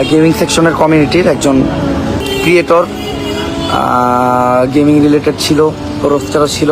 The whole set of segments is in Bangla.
গেমিং সেকশনের কমিউনিটির একজন ক্রিয়েটর, গেমিং রিলেটেড ছিল, রোস্টার ছিল।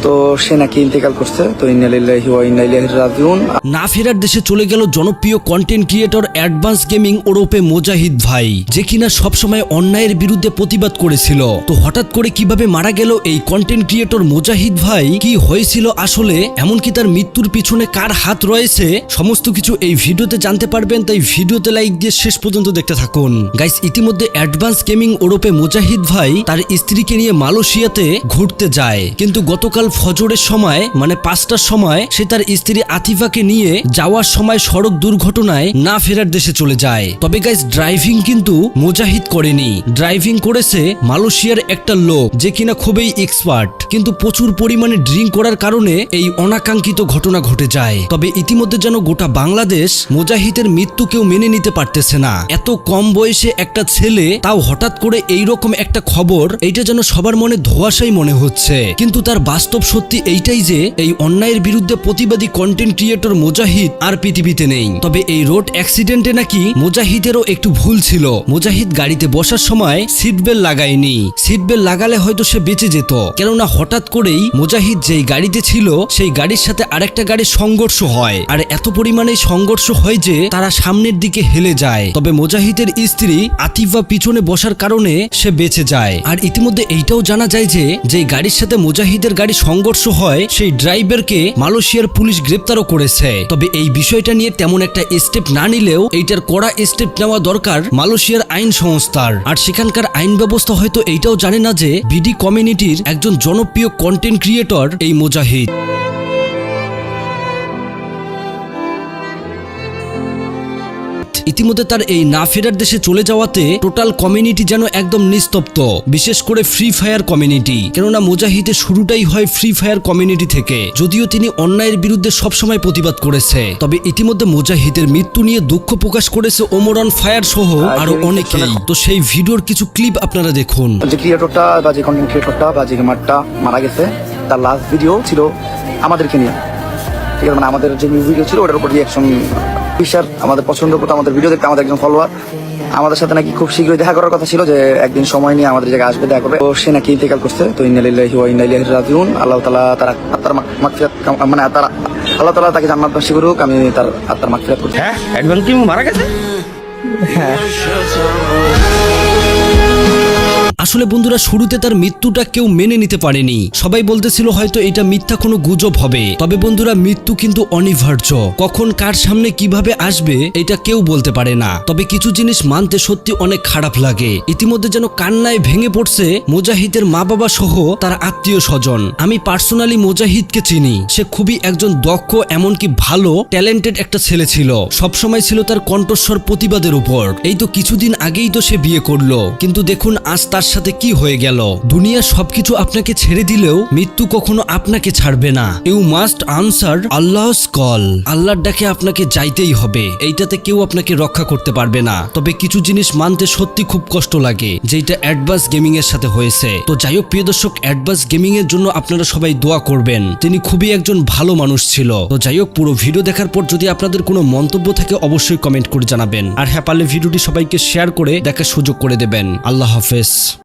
তো সে নাকি ইন্তেকাল করছে। তো ইন্না লিল্লাহি ওয়া ইন্না ইলাইহি রাজিউন। না ফেরার দেশে চলে গেল জনপ্রিয় কন্টেন্ট ক্রিয়েটর অ্যাডভান্স গেমিং ওরফে মোজাহিদ ভাই, যে কিনা সবসময় অন্যায়ের বিরুদ্ধে প্রতিবাদ করেছিল। তো হঠাৎ করে কিভাবে মারা গেল এই কন্টেন্ট ক্রিয়েটর মোজাহিদ ভাই, কি হয়েছিল আসলে, এমনকি তার মৃত্যুর পিছনে কার হাত রয়েছে, সমস্ত কিছু এই ভিডিওতে জানতে পারবেন। তাই ভিডিওতে লাইক দিয়ে শেষ পর্যন্ত দেখতে থাকুন। গাইস, ইতিমধ্যে অ্যাডভান্স গেমিং ওরফে মোজাহিদ ভাই তার স্ত্রীকে নিয়ে মালয়েশিয়াতে ঘুরতে যায়, কিন্তু গতকাল ফজরের সময় মানে 5টার সময় সে তার স্ত্রী আতিফাকে নিয়ে যাওয়ার সময় সড়ক দুর্ঘটনায় না ফেরার দেশে চলে যায়। তবে গাইস, ড্রাইভিং কিন্তু মোজাহিদ করেনি, ড্রাইভিং করেছে মালয়েশিয়ার একটা লোক, যে কিনা খুবই এক্সপার্ট, কিন্তু প্রচুর পরিমাণে ড্রিঙ্ক করার কারণে এই অনাকাঙ্ক্ষিত ঘটনা ঘটে যায়। তবে ইতিমধ্যে যেন গোটা বাংলাদেশ মোজাহিদের মৃত্যু কেউ মেনে নিতে পারতেছে না। এত কম বয়সে একটা ছেলে, তাও হঠাৎ করে এইরকম একটা খবর, এইটা যেন সবার মনে ধোঁয়াশাই মনে হচ্ছে। কিন্তু তার বাস্তব সত্যি এইটাই যে এই অন্যায়ের বিরুদ্ধে প্রতিবাদী কন্টেন্ট ক্রিয়েটর মোজাহিদ আর পৃথিবীতে নেই। তবে এই রোড অ্যাক্সিডেন্টে নাকি মোজাহিদেরও একটু ভুল ছিল। মোজাহিদ গাড়িতে বসার সময় সিট বেল্ট লাগায়নি, সিট বেল্ট লাগালে হয়তো সে বেঁচে যেত। কেননা হঠাৎ করেই মোজাহিদ যেই গাড়িতে ছিল সেই গাড়ির সাথে আরেকটা গাড়ির সংঘর্ষ হয়, আর এত পরিমাণে সংঘর্ষ হয় যে তারা সামনের দিকে হেলে যায়। তবে মোজাহিদের স্ত্রী আতিফা পিছনে বসার কারণে সে বেঁচে যায়। আর ইতিমধ্যে এইটাও জানা যায় যে যেই গাড়ির সাথে মোজাহিদের গাড়ি সংঘর্ষ হয় সেই ড্রাইভারকে মালয়েশিয়ার পুলিশ গ্রেপ্তারও করেছে। তবে এই বিষয়টা নিয়ে তেমন একটা স্টেপ না নিলেও এইটার কড়া স্টেপ নেওয়া দরকার মালয়েশিয়ার আইন সংস্থার। আর সেখানকার আইন ব্যবস্থা হয়তো এইটাও জানে না যে বিডি কমিউনিটির একজন জনপ্রিয় কন্টেন্ট ক্রিয়েটর এই মোজাহিদ। ইতিমধ্যে তার এই না ফেরার দেশে চলে যাওয়াতে টোটাল কমিউনিটি যেন একদম নিস্তব্ধ, বিশেষ করে ফ্রি ফায়ার কমিউনিটি। কেননা মোজাহিদের শুরুটাই হয় ফ্রি ফায়ার কমিউনিটি থেকে, যদিও তিনি অন্যায়ের বিরুদ্ধে সবসময় প্রতিবাদ করেছে। তবে ইতিমধ্যে মোজাহিদের মৃত্যু নিয়ে দুঃখ প্রকাশ করেছে ওমরান ফায়ার সহ আরো অনেকেই। তো সেই ভিডিওর কিছু ক্লিপ আপনারা দেখুন। যে ক্রিয়েটরটা বা যে কন্টেন্ট ক্রিয়েটরটা বা যে গেমারটা মারা গেছে, তার লাস্ট ভিডিও ছিল আমাদেরকে নিয়ে, ঠিক আছে, মানে আমাদের যে ভিডিও ছিল ওটার উপর রিয়াকশন বিশার আমাদের পছন্দ করতো, আমাদের ভিডিও দেখতে আমাদের একজন ফলোয়ার আমাদের সাথে নাকি খুব শীঘ্রই দেখা করার কথা ছিল, যে একদিন সময় নিয়ে আমাদের জায়গায় আসবে, দেখা করবে। তো সে নাকি ইন্তেকাল করছে। তো ইন্না লিল্লাহি ওয়া ইন্না ইলাইহি রাজিউন। আল্লাহ তাআলা তার আত্মার মাগফিরাত, মানে আল্লাহ তাআলা তাকে জান্নাতবাসী করুক। আমি তার আত্মার মাগফিরাত করছি। হ্যাঁ, অ্যাডভান্স কি মারা গেছে? হ্যাঁ। আসলে বন্ধুরা, শুরুতে তার মৃত্যুটা কেউ মেনে নিতে পারেনি, সবাই বলতেছিল হয়তো এটা মিথ্যা কোনো গুজব হবে। তবে বন্ধুরা, মৃত্যু কিন্তু অনিবার্য, কখন কার সামনে কিভাবে আসবে এটা কেউ বলতে পারে না। তবে কিছু জিনিস মানতে সত্যি অনেক খারাপ লাগে। ইতিমধ্যে যেন কান্নায় ভেঙে পড়ছে মোজাহিদের মা বাবা সহ তার আত্মীয় স্বজন। আমি পার্সোনালি মোজাহিদকে চিনি, সে খুবই একজন দক্ষ, এমনকি ভালো ট্যালেন্টেড একটা ছেলে ছিল। সবসময় ছিল তার কণ্ঠস্বর প্রতিবাদের উপর। এই তো কিছুদিন আগেই তো সে বিয়ে করলো, কিন্তু দেখুন আজ তার সাথে কি হয়ে গেল। দুনিয়া সবকিছু আপনাকে ছেড়ে দিলেও মৃত্যু কখনো আপনাকে ছাড়বে না। You must answer Allah's call. আল্লাহর ডাকে আপনাকে যাইতেই হবে, এইটাতে কেউ আপনাকে রক্ষা করতে পারবে না। তবে কিছু জিনিস মানতে সত্যি খুব কষ্ট লাগে, যেটা অ্যাডভান্স গেমিং এর সাথে হয়েছে। তো যাই হোক প্রিয় দর্শক, অ্যাডভান্স গেমিং এর জন্য আপনারা সবাই দোয়া করবেন, তিনি খুবই একজন ভালো মানুষ ছিল। তো যাই হোক, পুরো ভিডিও দেখার পর যদি আপনাদের কোনো মন্তব্য থাকে অবশ্যই কমেন্ট করে জানাবেন। আর হ্যাঁ, পারলে ভিডিওটি সবাইকে শেয়ার করে দেখার সুযোগ করে দেবেন। আল্লাহ হাফেজ।